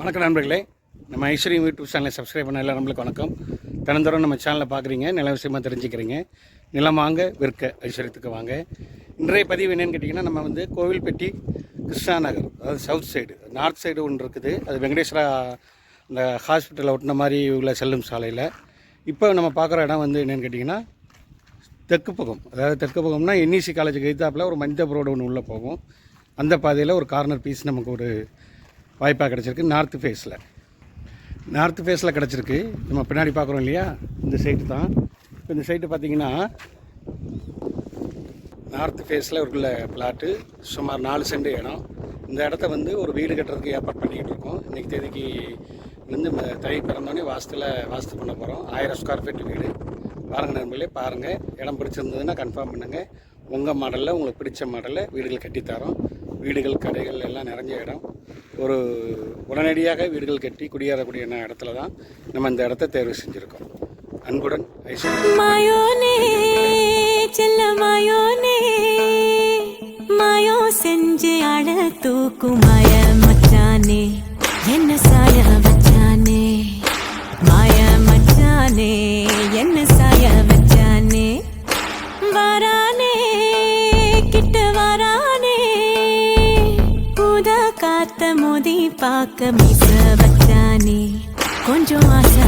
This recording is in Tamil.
வணக்கம் நண்பர்களே, நம்ம ஐஸ்வர்யம் யூடியூப் சேனலை சப்ஸ்கிரைப் பண்ண எல்லாம் நம்மளுக்கு வணக்கம். தினந்தோறும் நம்ம சேனலில் பார்க்குறீங்க, நில விஷயமாக தெரிஞ்சுக்கிறீங்க. நிலம் வாங்க விற்க ஐஸ்வர்யத்துக்கு வாங்க. இன்றைய பதிவு என்னென்னு கேட்டிங்கன்னா, நம்ம வந்து கோவில்பட்டி கிருஷ்ணா நகர், அதாவது சவுத் சைடு, நார்த் சைடு ஒன்று இருக்குது. அது வெங்கடேஸ்வரா இந்த ஹாஸ்பிட்டலில் ஒட்டின மாதிரி உள்ள செல்லும் சாலையில். இப்போ நம்ம பார்க்குற இடம் வந்து என்னென்னு கேட்டிங்கன்னா, தெற்கு பக்கம், அதாவது தெற்கு பக்கம்னா என்இசி காலேஜுக்கு எதிர்த்தாப்பில் ஒரு மஞ்சள் ரோடு ஒன்று உள்ளே போகும். அந்த பாதையில் ஒரு கார்னர் பீஸ் நமக்கு ஒரு வாய்ப்பாக கிடச்சிருக்கு. நார்த்து ஃபேஸில் கிடச்சிருக்கு. நம்ம பின்னாடி பார்க்குறோம் இல்லையா, இந்த சைட்டு தான். இப்போ இந்த சைட்டு பார்த்திங்கன்னா நார்த்து ஃபேஸில் இருக்குள்ள பிளாட்டு சுமார் 4 சென்ட் இடம். இந்த இடத்த வந்து ஒரு வீடு கட்டுறதுக்கு ஏற்பாடு பண்ணிக்கிட்டு இருக்கோம். இன்றைக்கி தேதிக்கு வந்து தை பிறந்தோடனே வாஸ்து பண்ண போகிறோம். 1000 ஸ்கொயர் ஃபீட் வீடு. பாருங்கள் நண்பர்களே, பாருங்கள். இடம் பிடிச்சிருந்ததுன்னா கன்ஃபார்ம் பண்ணுங்கள். உங்கள் மாடலில் உங்களுக்கு பிடிச்ச மாடலில் வீடுகள் கட்டித்தரோம். வீடுகள் கடைகள் எல்லாம் நிறைஞ்ச இடம். ஒரு உடனடியாக வீடுகள் கட்டி குடியேறக்கூடிய இடத்துல தான் நம்ம இந்த இடத்த தேர்வு செஞ்சுருக்கோம். அன்புடன் மாயோ செஞ்சு அழ தூக்கும் மாய மச்சானே, என்ன சாய வச்சானே, மாய மச்சானே, என்ன சாய வச்சானே, வரானே கிட்ட வரானே, காத்த மோதி பார்க்க மீச வச்சானே, கொஞ்சம் ஆசை